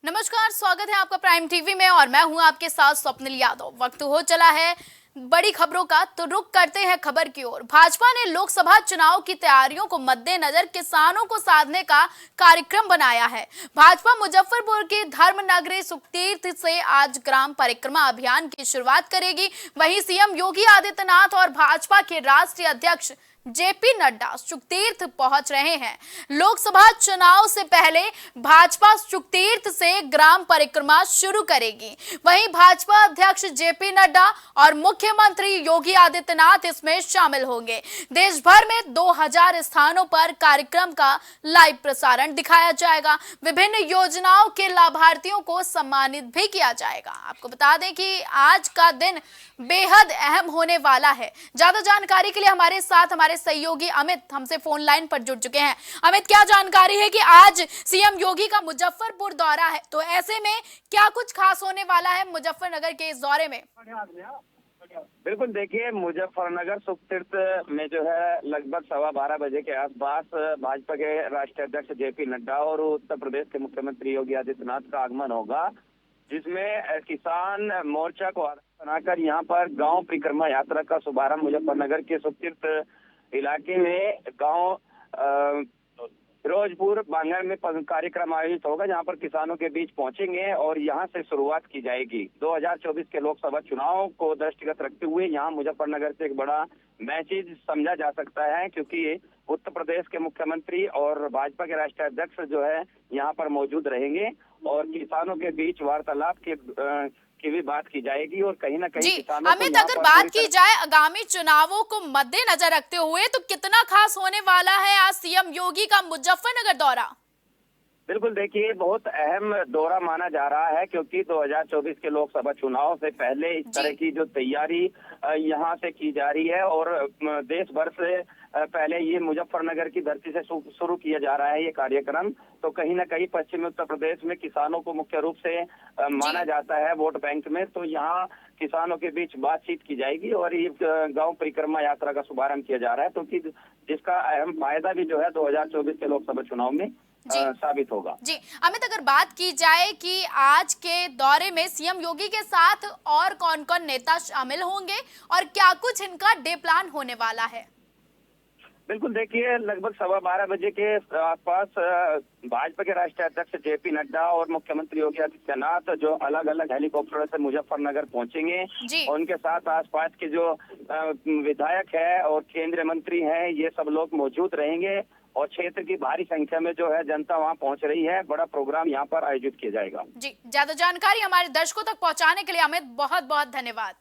नमस्कार, स्वागत है आपका प्राइम टीवी में और मैं हूं आपके साथ स्वप्निल यादव। वक्त हो चला है बड़ी खबरों का, तो रुक करते हैं खबर की ओर। भाजपा ने लोकसभा चुनाव की तैयारियों को मद्देनजर किसानों को साधने का कार्यक्रम बनाया है। भाजपा मुजफ्फरपुर की धर्म नगरी सुखतीर्थ से आज ग्राम परिक्रमा अभियान की शुरुआत करेगी। वहीं सीएम योगी आदित्यनाथ और भाजपा के राष्ट्रीय अध्यक्ष जेपी नड्डा सुखतीर्थ पहुंच रहे हैं। लोकसभा चुनाव से पहले भाजपा सुखतीर्थ से ग्राम परिक्रमा शुरू करेगी। वहीं भाजपा अध्यक्ष जेपी नड्डा और मुख्यमंत्री योगी आदित्यनाथ इसमें शामिल होंगे। देश भर में 2000 स्थानों पर कार्यक्रम का लाइव प्रसारण दिखाया जाएगा। विभिन्न योजनाओं के लाभार्थियों को सम्मानित भी किया जाएगा। आपको बता दें कि आज का दिन बेहद अहम होने वाला है। ज्यादा जानकारी के लिए हमारे साथ हमारे सहयोगी अमित हमसे फोन लाइन पर जुड़ चुके हैं। अमित, क्या जानकारी है कि आज सीएम योगी का मुजफ्फरपुर दौरा है, तो ऐसे में क्या कुछ खास होने वाला है मुजफ्फरनगर के इस दौरे में? बिल्कुल, देखिए मुजफ्फरनगर सुखतीर्थ में जो है लगभग 12:15 बजे के आसपास भाजपा के राष्ट्रीय अध्यक्ष जेपी नड्डा और उत्तर प्रदेश के मुख्यमंत्री योगी आदित्यनाथ का आगमन होगा, जिसमें किसान मोर्चा को आधार बनाकर यहाँ पर गांव परिक्रमा यात्रा का शुभारंभ मुजफ्फरनगर के सुखतीर्थ इलाके में गांव फिरोजपुर बांगर में कार्यक्रम आयोजित होगा, जहां पर किसानों के बीच पहुंचेंगे और यहां से शुरुआत की जाएगी। 2024 के लोकसभा चुनाव को दृष्टिगत रखते हुए यहां मुजफ्फरनगर से एक बड़ा मैसेज समझा जा सकता है, क्योंकि उत्तर प्रदेश के मुख्यमंत्री और भाजपा के राष्ट्रीय अध्यक्ष जो है यहाँ पर मौजूद रहेंगे और किसानों के बीच वार्तालाप की भी बात की जाएगी। और कहीं ना कहीं किसानों अमित, अगर बात की जाए आगामी चुनावों को मद्देनजर रखते हुए, तो कितना खास होने वाला है आज सीएम योगी का मुजफ्फरनगर दौरा? बिल्कुल, देखिए बहुत अहम दौरा माना जा रहा है, क्योंकि 2024 के लोकसभा चुनाव से पहले इस तरह की जो तैयारी यहाँ से की जा रही है और देश भर से पहले ये मुजफ्फरनगर की धरती से शुरू किया जा रहा है ये कार्यक्रम। तो कहीं ना कहीं पश्चिमी उत्तर प्रदेश में किसानों को मुख्य रूप से माना जाता है वोट बैंक में, तो यहाँ किसानों के बीच बातचीत की जाएगी और ये गांव परिक्रमा यात्रा का शुभारंभ किया जा रहा है, तो जिसका अहम फायदा भी जो है 2024 के लोकसभा चुनाव में साबित होगा। जी अमित, अगर बात की जाए कि आज के दौरे में सीएम योगी के साथ और कौन कौन नेता शामिल होंगे और क्या कुछ इनका डे प्लान होने वाला है? बिल्कुल, देखिए लगभग 12:15 बजे के आसपास भाजपा के राष्ट्रीय अध्यक्ष जेपी नड्डा और मुख्यमंत्री योगी आदित्यनाथ जो अलग अलग हेलीकॉप्टर से मुजफ्फरनगर पहुंचेंगे और उनके साथ आसपास के जो विधायक है और केंद्रीय मंत्री हैं, ये सब लोग मौजूद रहेंगे और क्षेत्र की भारी संख्या में जो है जनता वहां पहुंच रही है। बड़ा प्रोग्राम यहाँ पर आयोजित किया जाएगा। जी, ज्यादा जानकारी हमारे दर्शकों तक पहुंचाने के लिए अमित बहुत बहुत धन्यवाद।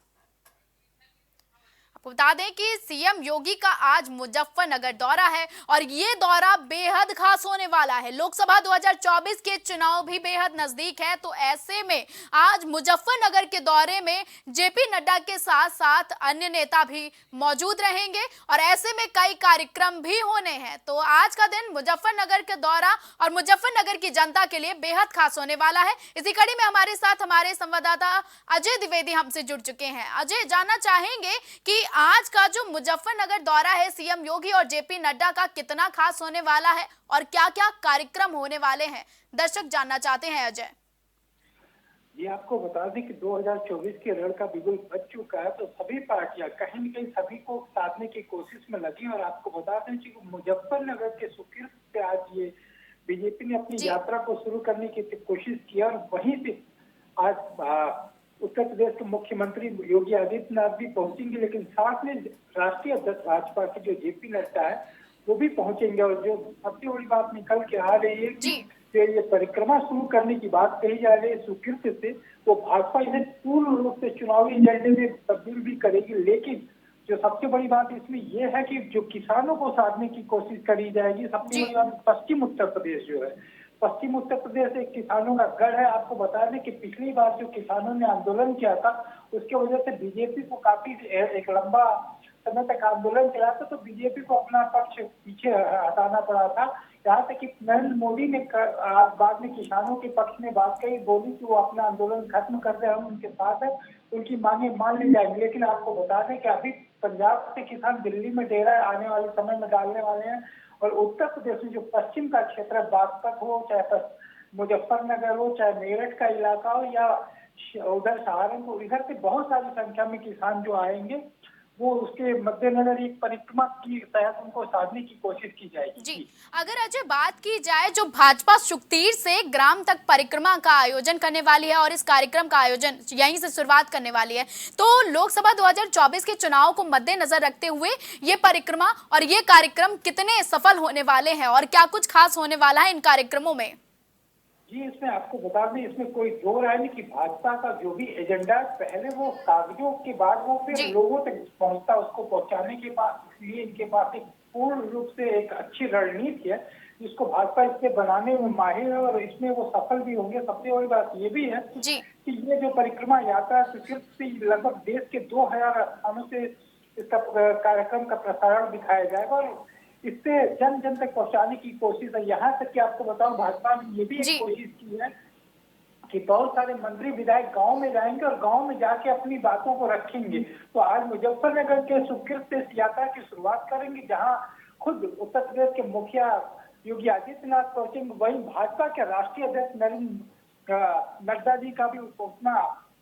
आपको बता दें कि सीएम योगी का आज मुजफ्फरनगर दौरा है और ये दौरा बेहद खास होने वाला है। लोकसभा 2024 के चुनाव भी बेहद नजदीक है, तो ऐसे में आज मुजफ्फरनगर के दौरे में जेपी नड्डा के साथ साथ अन्य नेता भी मौजूद रहेंगे और ऐसे में कई कार्यक्रम भी होने हैं। तो आज का दिन मुजफ्फरनगर के दौरा और मुजफ्फरनगर की जनता के लिए बेहद खास होने वाला है। इसी कड़ी में हमारे साथ हमारे संवाददाता अजय द्विवेदी हमसे जुड़ चुके हैं। अजय, जानना चाहेंगे कि आज का जो मुजफ्फरनगर दौरा है सीएम योगी और जेपी नड्डा का कितना खास होने वाला है और क्या क्या कार्यक्रम होने वाले हैं, दर्शक जानना चाहते हैं। अजय जी, आपको बता दें कि 2024 के रण का बिगुल बज चुका है, तो सभी पार्टियां कहीं न कहीं सभी को साधने की कोशिश में लगी। और आपको बता दें कि मुजफ्फरनगर के सुकीर्त से आज ये बीजेपी ने अपनी यात्रा को शुरू करने की कोशिश की और वहीं से आज उत्तर प्रदेश के मुख्यमंत्री योगी आदित्यनाथ भी पहुंचेंगे, लेकिन साथ में राष्ट्रीय अध्यक्ष भाजपा के जो जेपी नड्डा है वो भी पहुंचेंगे। और जो सबसे बड़ी बात निकल के आ रही है कि ये परिक्रमा शुरू करने की बात कही जा रही है सुकीर्त से, तो भाजपा इन्हें पूर्ण रूप से चुनावी एजेंडे में तब्दील भी करेगी। लेकिन जो सबसे बड़ी बात इसमें यह है कि जो किसानों को साधने की कोशिश करी जाएगी। सबसे बड़ी बात, पश्चिम उत्तर प्रदेश जो है, पश्चिम उत्तर प्रदेश एक किसानों का गढ़ है। आपको बता दें कि पिछली बार जो किसानों ने आंदोलन किया था, उसके वजह से बीजेपी को काफी एक लंबा समय तक आंदोलन चला था, तो बीजेपी को अपना पक्ष पीछे हटाना पड़ा था। यहाँ तक कि नरेंद्र मोदी ने आज बाद में किसानों के पक्ष में बात कही, बोली कि वो अपना आंदोलन खत्म कर रहे हैं, हम उनके साथ है, उनकी मांगे मान ली जाएंगी। लेकिन आपको बता दें कि अभी पंजाब से किसान दिल्ली में डेरा आने वाले समय में डालने वाले हैं और उत्तर प्रदेश में जो पश्चिम का क्षेत्र, बागपत हो, चाहे मुजफ्फरनगर हो, चाहे मेरठ का इलाका हो, या उधर सहारनपुर, इधर से बहुत सारी संख्या में किसान जो आएंगे, वो उसके मद्देनजर एक परिक्रमा की तहत उनको साधने की कोशिश की जाएगी। जी, अगर अजय बात की जाए, जो भाजपा शुक्तीर से ग्राम तक परिक्रमा का आयोजन करने वाली है और इस कार्यक्रम का आयोजन यहीं से शुरुआत करने वाली है, तो लोकसभा 2024 के चुनाव को मद्देनजर रखते हुए ये परिक्रमा और ये कार्यक्रम कितने सफल होने वाले हैं और क्या कुछ खास होने वाला है इन कार्यक्रमों में? जी, इसमें आपको बता दें, इसमें कोई दो राय नहीं कि भाजपा का जो भी एजेंडा है, पहले वो कागजों के बाद वो फिर लोगों तक पहुंचता, उसको पहुंचाने के बाद, इसलिए इनके पास एक पूर्ण रूप से एक अच्छी रणनीति है जिसको भाजपा इससे बनाने में माहिर है और इसमें वो सफल भी होंगे। सबसे बड़ी बात ये भी है कि ये जो परिक्रमा यात्रा सिर्फ लगभग देश के 2000 स्थानों से इसका कार्यक्रम का प्रसारण दिखाया जाएगा और इससे जन जन तक पहुंचाने की कोशिश है। यहाँ तक कि आपको बताऊं, भाजपा ने ये भी एक कोशिश की है कि बहुत सारे मंत्री विधायक गांव में जाएंगे और गांव में जाके अपनी बातों को रखेंगे। तो आज मुजफ्फरनगर के सुकृत से इस यात्रा की शुरुआत करेंगे, जहां खुद उत्तर प्रदेश के मुखिया योगी आदित्यनाथ पहुंचेंगे। वहीं भाजपा के राष्ट्रीय अध्यक्ष नड्डा जी का भी पहुंचना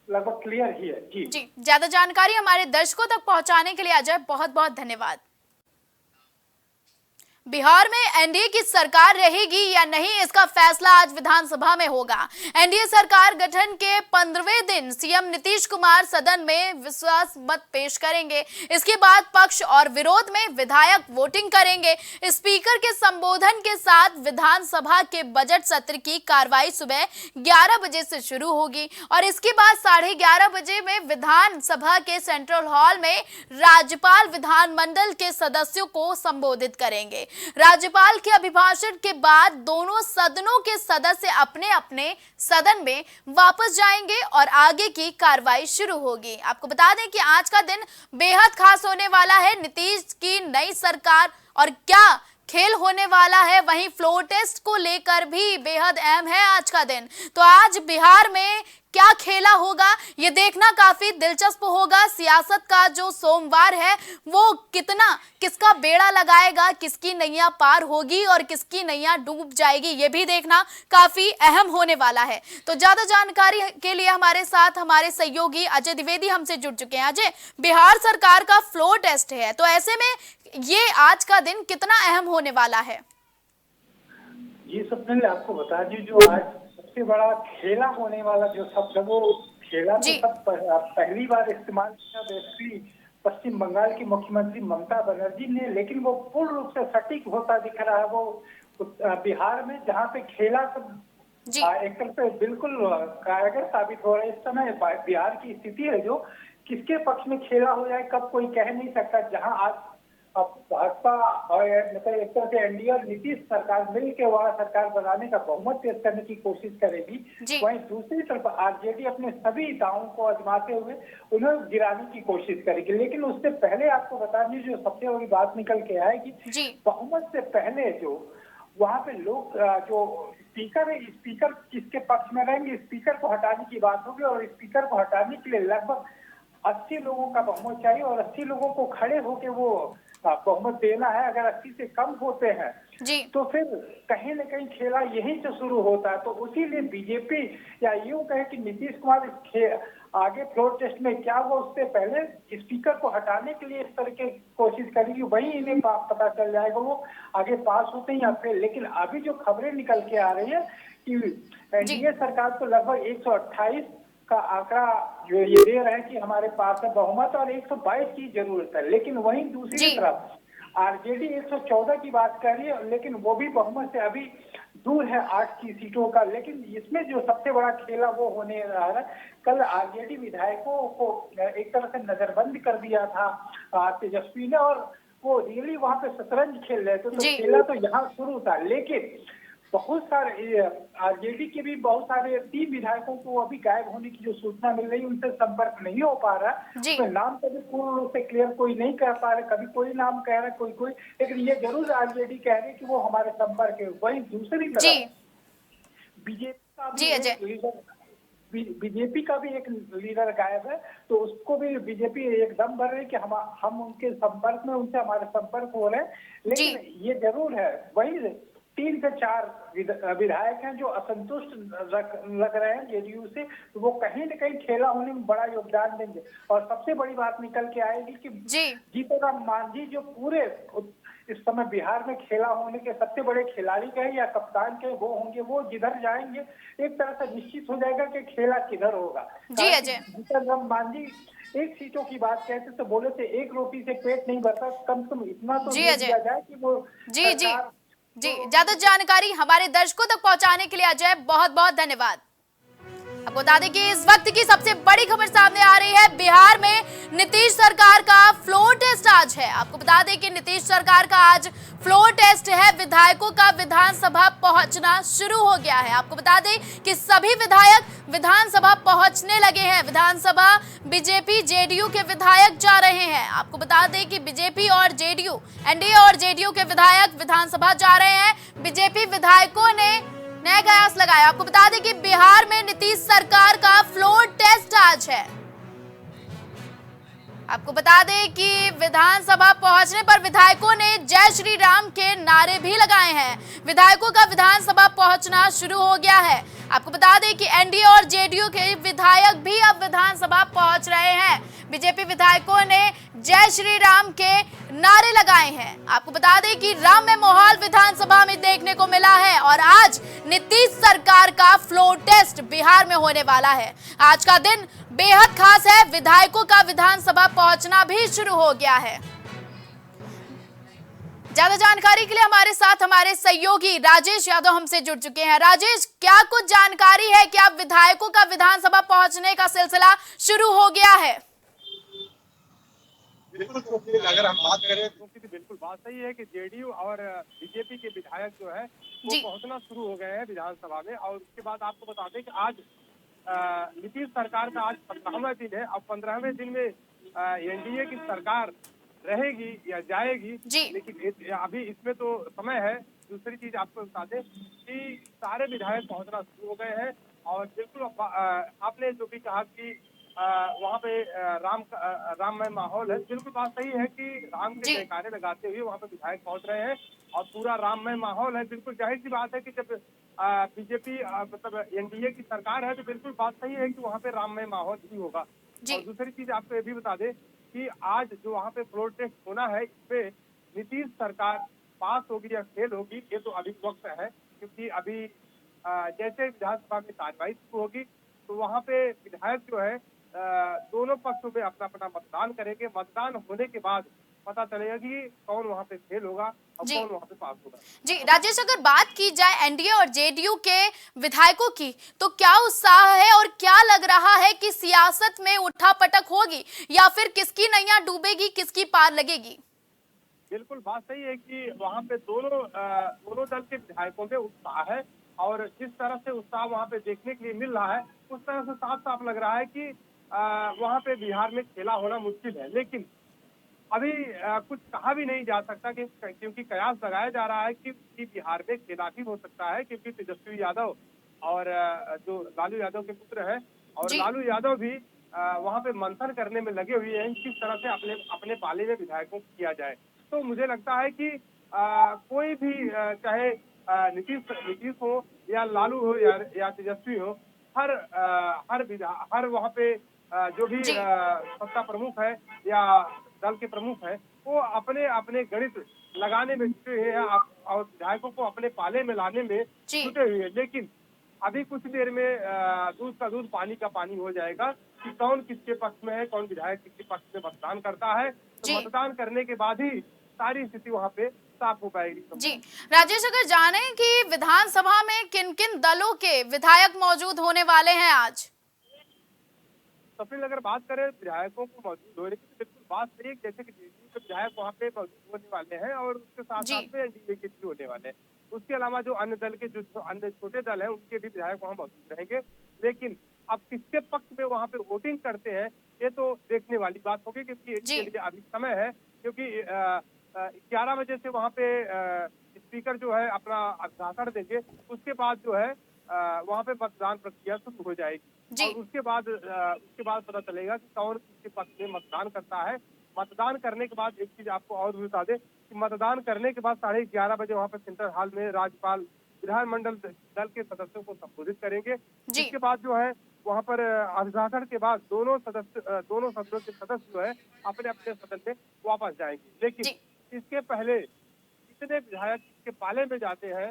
लगभग क्लियर ही है। जी, ज्यादा जानकारी हमारे दर्शकों तक पहुंचाने के लिए अजय बहुत बहुत धन्यवाद। बिहार में एनडीए की सरकार रहेगी या नहीं, इसका फैसला आज विधानसभा में होगा। एनडीए सरकार गठन के 15वें दिन सीएम नीतीश कुमार सदन में विश्वास मत पेश करेंगे। इसके बाद पक्ष और विरोध में विधायक वोटिंग करेंगे। स्पीकर के संबोधन के साथ विधानसभा के बजट सत्र की कार्रवाई सुबह 11 बजे से शुरू होगी और इसके बाद 11:30 बजे में विधानसभा के सेंट्रल हॉल में राज्यपाल विधानमंडल के सदस्यों को संबोधित करेंगे। राज्यपाल के अभिभाषण के बाद दोनों सदनों के सदस्य अपने अपने सदन में वापस जाएंगे और आगे की कार्रवाई शुरू होगी। आपको बता दें कि आज का दिन बेहद खास होने वाला है। नीतीश की नई सरकार और क्या खेल होने वाला है, वहीं फ्लोर टेस्ट को लेकर भी बेहद अहम है आज का दिन। तो आज बिहार में क्या खेला होगा, ये देखना काफी दिलचस्प होगा। सियासत का जो सोमवार है वो कितना किसका बेड़ा लगाएगा, किसकी नैया पार होगी और किसकी नैया डूब जाएगी, ये भी देखना काफी अहम होने वाला है। तो ज्यादा जानकारी के लिए हमारे साथ हमारे सहयोगी अजय द्विवेदी हमसे जुड़ चुके हैं। अजय, बिहार सरकार का फ्लोर टेस्ट है, तो ऐसे में ये आज का दिन कितना अहम होने वाला है? ये सबसे आपको बता दी, जो आज सबसे बड़ा खेला होने वाला जो शब्द, वो खेला तो सब पहली बार इस्तेमाल किया बेसिकली पश्चिम बंगाल की मुख्यमंत्री ममता बनर्जी ने, लेकिन वो पूर्ण रूप से सटीक होता दिख रहा है। वो बिहार में जहाँ पे खेला सब एक तरह से बिल्कुल कारगर साबित हो रहा है। इस समय बिहार की स्थिति है जो किसके पक्ष में खेला हो जाए कब कोई कह नहीं सकता। जहाँ आज भाजपा और मतलब एक तरह से एनडीए और नीतीश सरकार मिलकर वहां सरकार बनाने का बहुमत पेश करने की कोशिश करेगी, वहीं दूसरी तरफ आरजेडी अपने सभी दावों को आजमाते हुए उन्हें गिराने की कोशिश करेगी। लेकिन उससे पहले आपको बता दें, जो सबसे बड़ी बात निकल के आएगी, बहुमत से पहले जो वहां पे लोग जो स्पीकर है, स्पीकर किसके पक्ष में रहेंगे, स्पीकर को हटाने की बात होगी और स्पीकर को हटाने के लिए लगभग 80 लोगों का बहुमत चाहिए और 80 लोगों को खड़े होके वो बहुमत देना है। अगर 80 से कम होते हैं तो फिर कहीं न कहीं खेला यहीं से शुरू होता है। तो उसीलिए बीजेपी या यूं कहे कि नीतीश कुमार आगे फ्लोर टेस्ट में क्या वो उससे पहले स्पीकर को हटाने के लिए इस तरह की कोशिश करेगी, वही इन्हें पता चल जाएगा वो आगे पास होते हैं या फिर। लेकिन अभी जो खबरें निकल के आ रही है कि एनडीए सरकार को लगभग 128 का आंकड़ा जो ये दे रहे हैं कि हमारे पास है बहुमत और 122 की जरूरत है। लेकिन वहीं दूसरी तरफ आरजेडी 114 की बात कर रही है, लेकिन वो भी बहुमत से अभी दूर है 8 की सीटों का। लेकिन इसमें जो सबसे बड़ा खेला वो होने रहा है, कल आरजेडी विधायकों को एक तरह से नजरबंद कर दिया था तेजस्वी ने और वो रियली वहां पे शतरंज खेल रहे थे। तो खेला तो यहाँ शुरू था, लेकिन बहुत सारे आरजेडी के भी बहुत सारे 3 विधायकों को अभी गायब होने की जो सूचना मिल रही है, उनसे संपर्क नहीं हो पा रहा। तो नाम कभी पूर्ण रूप से क्लियर कोई नहीं कर पा रहे, कभी कोई नाम कह रहा है कोई, लेकिन ये जरूर आरजेडी कह रहे कि वो हमारे संपर्क है। वहीं दूसरी तरफ बीजेपी का बीजेपी का भी एक लीडर गायब है, तो उसको भी बीजेपी एकदम भर रही है कि हम उनके संपर्क में, उनसे हमारे संपर्क हो रहे हैं। जी लेकिन ये जरूर है, वही 3 से 4 विधायक हैं जो असंतुष्ट लग रहे हैं जेडीयू से, तो वो कहीं न कहीं खेला होने में बड़ा योगदान देंगे। और सबसे बड़ी बात निकल के आएगी कि जी जीतन राम मांझी जो पूरे इस समय बिहार में खेला होने के सबसे बड़े खिलाड़ी कहे या कप्तान कहे वो होंगे, वो जिधर जाएंगे एक तरह से निश्चित हो जाएगा कि खेला किधर होगा। जी कारण अजय। कि जीतन राम मांझी एक सीटों की बात कहते तो बोले थे एक रोटी से पेट नहीं भरता, कम से कम इतना तो जी दे अजय। दिया जाए कि वो जी जी सरकार जी, 2 रोटी ज्यादा से जानकारी हमारे दर्शकों तक पहुंचाने के लिए अजय बहुत बहुत धन्यवाद। आपको बता दें कि इस वक्त की सबसे बड़ी खबर सामने आ रही है। बिहार में नीतीश सरकार का फ्लोर टेस्ट आज है। आपको बता दें कि नीतीश सरकार का आज फ्लोर टेस्ट है। विधायकों का विधानसभा पहुंचना शुरू हो गया है। आपको बता दें कि सभी विधायक विधानसभा पहुंचने लगे हैं। विधानसभा बीजेपी जेडीयू के विधायक जा रहे हैं। आपको बता दें कि बीजेपी और जेडीयू, एनडीए और जेडीयू के विधायक विधानसभा जा रहे हैं। बीजेपी विधायकों ने नया कयास लगाया। आपको बता दें कि बिहार में नीतीश सरकार का फ्लोर टेस्ट आज है। आपको बता दें कि विधानसभा पहुंचने पर विधायकों ने जय श्री राम के नारे भी लगाए हैं। विधायकों का विधानसभा पहुंचना शुरू हो गया है। आपको बता दें कि एनडीए और जेडीयू के विधायक भी अब विधानसभा पहुंच रहे हैं। बीजेपी विधायकों ने जय श्री राम के नारे लगाए हैं। आपको बता दें कि राममय माहौल विधानसभा में देखने को मिला है और आज नीतीश सरकार का फ्लोर टेस्ट बिहार में होने वाला है। आज का दिन बेहद खास है। विधायकों का विधानसभा पहुंचना भी शुरू हो गया है। ज्यादा जानकारी के लिए हमारे साथ हमारे सहयोगी राजेश यादव हमसे जुड़ चुके हैं। राजेश, क्या कुछ जानकारी है कि अब विधायकों का विधानसभा पहुंचने का सिलसिला शुरू हो गया है? बिल्कुल स्वप्निल, अगर हम बात करें तो बिल्कुल बात सही है कि जेडीयू और बीजेपी के विधायक जो है वो जी पहुंचना शुरू हो गए हैं विधानसभा में। और उसके बाद आपको बता दें कि आज नीतीश सरकार का आज 15वां दिन है। अब 15वें दिन में एनडीए की सरकार रहेगी या जाएगी, जी लेकिन अभी इसमें तो समय है। दूसरी चीज आपको बता दें कि सारे विधायक पहुंचना शुरू हो गए हैं। और बिल्कुल आपने जो भी कहा कि वहाँ पे राममय माहौल है, बिल्कुल बात सही है कि राम के जयकारे लगाते हुए वहाँ पे विधायक पहुंच रहे हैं और पूरा राममय माहौल है। बिल्कुल जाहिर सी बात है कि जब बीजेपी मतलब एनडीए की सरकार है तो बिल्कुल बात सही है कि वहाँ पे राममय माहौल ही होगा। और दूसरी चीज आपको ये भी बता दें कि आज जो वहाँ पे फ्लोर टेस्ट होना है, इसमें नीतीश सरकार पास होगी या फेल होगी ये तो अभी वक्त है। क्योंकि अभी जैसे विधानसभा में कार्यवाही शुरू होगी तो वहाँ पे विधायक जो है दोनों पक्षों में अपना अपना मतदान करेंगे। मतदान होने के बाद पता चलेगा कि कौन वहाँ पे फेल होगा और कौन वहाँ पे पास होगा। जी राजेश, अगर बात की जाए एनडीए और जेडीयू के विधायकों की तो क्या उत्साह है और क्या लग रहा है कि सियासत में उठापटक होगी या फिर किसकी नैया डूबेगी, किसकी पार लगेगी? बिल्कुल बात सही है कि वहाँ पे दोनों दल के विधायकों में उत्साह है और जिस तरह से उत्साह वहाँ पे देखने के लिए मिल रहा है उस तरह से साफ साफ लग रहा है कि वहाँ पे बिहार में खेला होना मुश्किल है। लेकिन अभी कुछ कहा भी नहीं जा सकता कि क्योंकि कयास लगाया जा रहा है कि बिहार में खेला भी हो सकता है। क्योंकि तेजस्वी यादव और जो लालू यादव के पुत्र है और लालू यादव भी वहाँ पे मंथन करने में लगे हुए हैं किस तरह से अपने अपने पाले में विधायकों को किया जाए। तो मुझे लगता है कि कोई भी चाहे नीतीश हो या लालू हो या तेजस्वी हो, हर वहाँ पे जो भी सत्ता प्रमुख है या दल के प्रमुख है वो अपने अपने गणित लगाने में जुटे हुए हैं और विधायकोों को अपने पाले में लाने में जुटे हुए हैं। लेकिन अभी कुछ देर में दूध का दूध पानी का पानी हो जाएगा कि कौन किसके पक्ष में है, कौन विधायक किसके पक्ष में मतदान करता है। तो मतदान करने के बाद ही सारी स्थिति वहाँ पे साफ हो पाएगी। जी राजेश, अगर जाने कि विधानसभा में किन किन दलों के विधायक मौजूद होने वाले हैं आज? तो फिर अगर बात करें विधायकों को मौजूद होने की, बिल्कुल बात सही है। जैसे कि जेडीयू के विधायक वहाँ पे मौजूद होने वाले हैं और उसके साथ साथ में एनडीए के भी होने वाले हैं। उसके अलावा जो अन्य दल के जो अन्य छोटे दल हैं उनके भी विधायक वहाँ मौजूद रहेंगे। लेकिन अब किसके पक्ष में वहाँ पे वोटिंग करते हैं ये तो देखने वाली बात होगी, क्योंकि इसके लिए अभी समय है। क्योंकि 11 बजे से वहाँ पे स्पीकर जो है अपना भाषण देंगे, उसके बाद जो है वहाँ पे मतदान प्रक्रिया शुरू हो जाएगी। जी। और उसके बाद पता चलेगा कि कौन किसके पक्ष में मतदान करता है। मतदान करने के बाद एक चीज आपको और भी बता दें कि मतदान करने के बाद 11:30 बजे वहां पर सेंट्रल हॉल में राज्यपाल विधानमंडल दल के सदस्यों को संबोधित करेंगे। जी। इसके बाद जो है वहां पर अभिभाषण के बाद दोनों सदनों के सदस्य जो है अपने अपने सदन में वापस जाएंगे। लेकिन जी। इसके पहले कितने विधायक इसके पाले में जाते हैं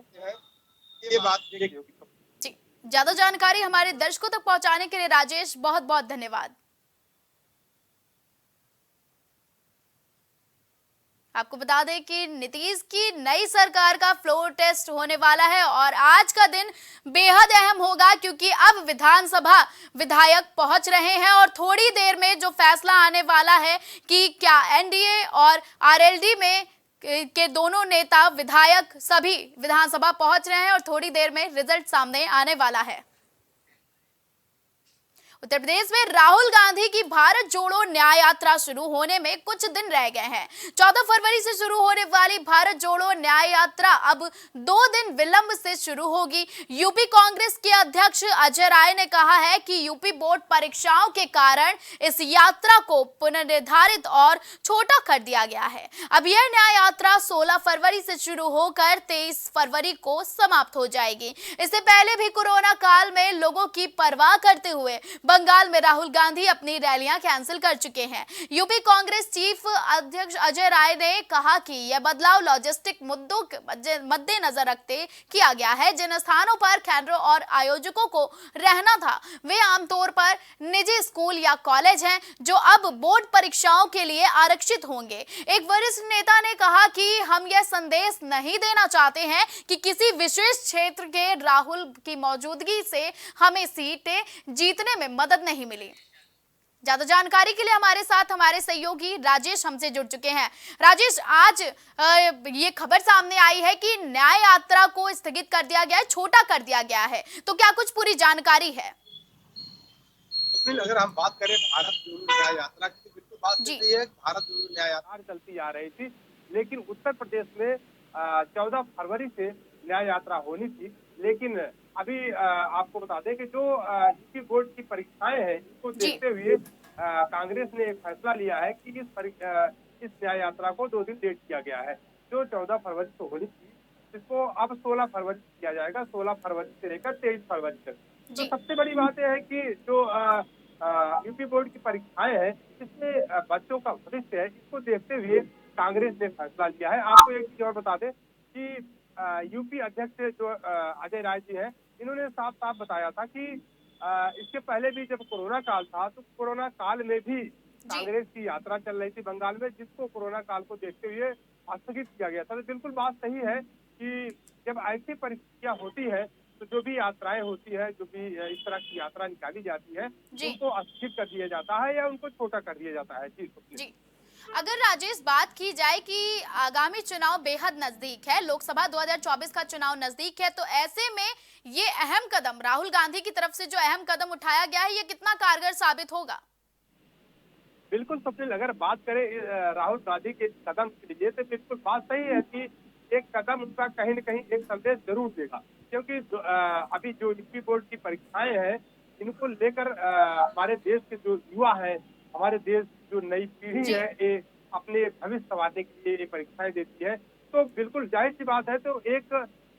ये बात देखिए होगी। जी, ज्यादा जानकारी हमारे दर्शकों तक पहुंचाने के लिए राजेश बहुत बहुत धन्यवाद। आपको बता दें कि नीतीश की नई सरकार का फ्लोर टेस्ट होने वाला है और आज का दिन बेहद अहम होगा क्योंकि अब विधानसभा विधायक पहुंच रहे हैं और थोड़ी देर में जो फैसला आने वाला है कि क्या एनडीए और आरएलडी में के दोनों नेता विधायक सभी विधानसभा पहुंच रहे हैं और थोड़ी देर में रिजल्ट सामने आने वाला है। उत्तर प्रदेश में राहुल गांधी की भारत जोड़ो न्याय यात्रा शुरू होने में कुछ दिन रह गए हैं। 14 फरवरी से शुरू होने वाली भारत जोड़ो न्याय यात्रा अब 2 दिन विलंब से शुरू होगी। यूपी कांग्रेस के अध्यक्ष अजय राय ने कहा है कि यूपी बोर्ड परीक्षाओं के कारण इस यात्रा को पुनर्निर्धारित और छोटा कर दिया गया है। अब यह न्याय यात्रा 16 फरवरी से शुरू होकर 23 फरवरी को समाप्त हो जाएगी। इससे पहले भी कोरोना काल में लोगों की परवाह करते हुए बंगाल में राहुल गांधी अपनी रैलियां कैंसिल कर चुके हैं। यूपी कांग्रेस चीफ अध्यक्ष अजय राय ने कहा कि यह बदलाव लॉजिस्टिक मुद्दों के मद्देनजर रखते किया गया है। जिन स्थानों पर केंद्रों और आयोजकों को रहना था वे आमतौर पर निजी स्कूल या कॉलेज हैं जो अब बोर्ड परीक्षाओं के लिए आरक्षित होंगे। एक वरिष्ठ नेता ने कहा कि हम यह संदेश नहीं देना चाहते हैं कि किसी विशेष क्षेत्र के राहुल की मौजूदगी से हमें सीटें जीतने में मदद नहीं मिली। ज्यादा जानकारी के लिए हमारे साथ हमारे सहयोगी राजेश हमसे जुड़ चुके हैं। राजेश, आज ये खबर सामने आई है कि न्याय यात्रा को स्थगित कर दिया गया है, छोटा कर दिया गया है, तो क्या कुछ पूरी जानकारी है? अगर हम बात करें भारत जोड़ो न्याय यात्रा की, बिल्कुल बात सही है। भारत जोड़ो न्याय यात्रा चलती आ रही थी, लेकिन उत्तर प्रदेश में 14 फरवरी से न्याय यात्रा होनी थी। लेकिन अभी आपको बता दें कि जो यूपी बोर्ड की परीक्षाएं हैं इसको देखते हुए कांग्रेस ने एक फैसला लिया है कि इस न्याय यात्रा को 2 दिन लेट किया गया है। जो 14 फरवरी को होनी थी इसको अब 16 फरवरी किया जाएगा, 16 फरवरी से लेकर 23 फरवरी तक। तो सबसे बड़ी बात यह है कि जो यूपी बोर्ड की परीक्षाएं हैं इसमें बच्चों का भविष्य है, इसको देखते हुए कांग्रेस ने फैसला लिया है। आपको एक चीज और बता दें कि यूपी अध्यक्ष जो अजय राय जी हैं, इन्होंने साफ साफ बताया था कि इसके पहले भी जब कोरोना काल था तो कोरोना काल में भी कांग्रेस की यात्रा चल रही थी बंगाल में, जिसको कोरोना काल को देखते हुए स्थगित किया गया था। तो बिल्कुल बात सही है कि जब ऐसी परिस्थितियां होती है तो जो भी यात्राएं होती है, जो भी इस तरह की यात्रा निकाली जाती है, उनको स्थगित कर दिया जाता है या उनको छोटा कर दिया जाता है। जी। अगर राजेश बात की जाए कि आगामी चुनाव बेहद नजदीक है, लोकसभा 2024 का चुनाव नजदीक है, तो ऐसे में ये अहम कदम राहुल गांधी की तरफ से जो अहम कदम उठाया गया है, ये कितना कारगर साबित होगा? बिल्कुल स्वप्निल, अगर बात करें राहुल गांधी के कदम के लिए तो बिल्कुल बात सही है कि एक कदम उनका कहीं न कहीं एक संदेश जरूर देगा, क्योंकि अभी जो यूपी बोर्ड की परीक्षाएं हैं इनको लेकर हमारे देश के जो युवा है, हमारे देश जो नई पीढ़ी है, ये अपने भविष्य संवारने के लिए ये परीक्षाएं देती है। तो बिल्कुल जाहिर सी बात है, तो एक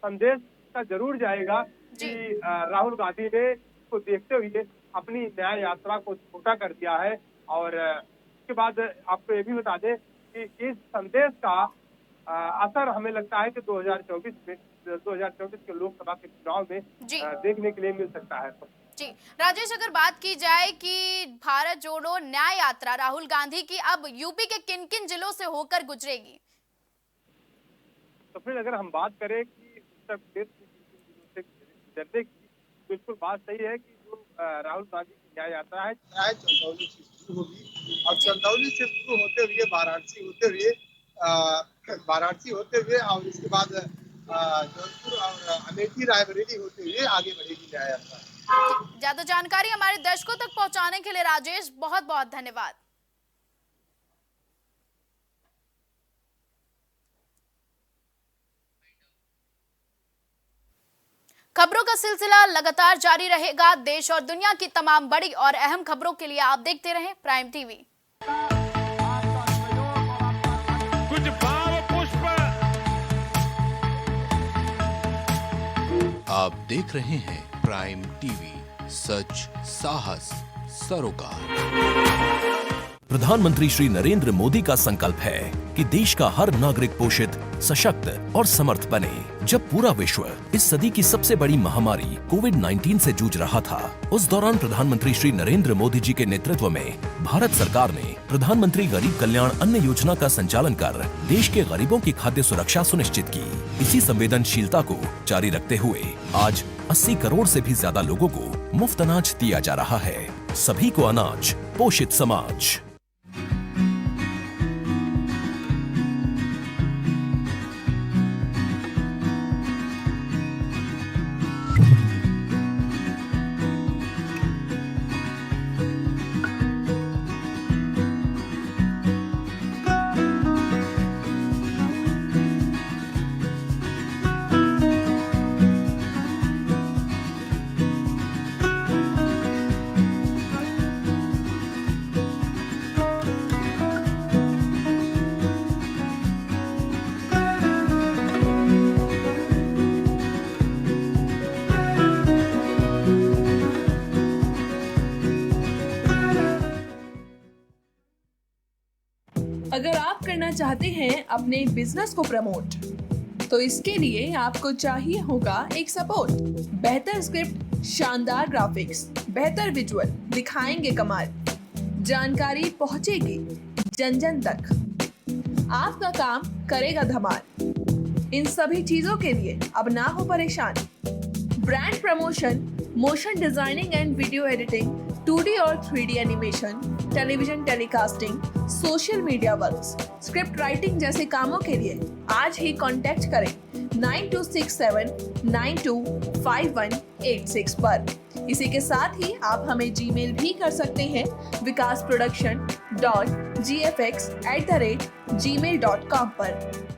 संदेश का जरूर जाएगा कि राहुल गांधी ने इसको देखते हुए अपनी न्याय यात्रा को छोटा कर दिया है। और उसके बाद आपको ये भी बता दें कि इस संदेश का असर हमें लगता है कि 2024 के लोकसभा के चुनाव में देखने के लिए मिल सकता है। जी राजेश, अगर बात की जाए कि भारत जोड़ो न्याय यात्रा राहुल गांधी की अब यूपी के किन किन जिलों से होकर गुजरेगी? तो फिर अगर हम बात करें कि उत्तर प्रदेश से गुजरने की, बिल्कुल बात सही है कि जो राहुल गांधी की न्याय यात्रा है चंदौली से शुरू होगी और चंदौली से शुरू होते हुए वाराणसी होते हुए और इसके बाद जौनपुर और अमेठी रायबरेली होते हुए आगे बढ़ेगी न्याय यात्रा। ज्यादा जानकारी हमारे दर्शकों तक पहुंचाने के लिए राजेश बहुत बहुत धन्यवाद। खबरों का सिलसिला लगातार जारी रहेगा। देश और दुनिया की तमाम बड़ी और अहम खबरों के लिए आप देखते रहें प्राइम टीवी। कुछ भाव पुष्प। आप देख रहे हैं प्राइम टीवी, सच साहस सरोकार। प्रधानमंत्री श्री नरेंद्र मोदी का संकल्प है कि देश का हर नागरिक पोषित, सशक्त और समर्थ बने। जब पूरा विश्व इस सदी की सबसे बड़ी महामारी कोविड-19 से जूझ रहा था, उस दौरान प्रधानमंत्री श्री नरेंद्र मोदी जी के नेतृत्व में भारत सरकार ने प्रधानमंत्री गरीब कल्याण अन्न योजना का संचालन कर देश के गरीबों की खाद्य सुरक्षा सुनिश्चित की। इसी संवेदनशीलता को जारी रखते हुए आज 80 करोड़ से भी ज्यादा लोगों को मुफ्त अनाज दिया जा रहा है। सभी को अनाज, पोषित समाज। अगर आप करना चाहते हैं अपने बिजनेस को प्रमोट, तो इसके लिए आपको चाहिए होगा एक सपोर्ट। बेहतर स्क्रिप्ट, शानदार ग्राफिक्स, बेहतर विजुअल दिखाएंगे कमाल। जानकारी पहुंचेगी जन जन तक, आपका काम करेगा धमाल। इन सभी चीजों के लिए अब ना हो परेशान। Brand promotion, motion designing and video editing, 2D और 3D animation, television telecasting, social media works, script writing जैसे कामों के लिए आज ही कांटेक्ट करें 9267925186 पर। इसी के साथ ही आप हमें जीमेल भी कर सकते हैं vikasproduction.gfx@gmail.com पर।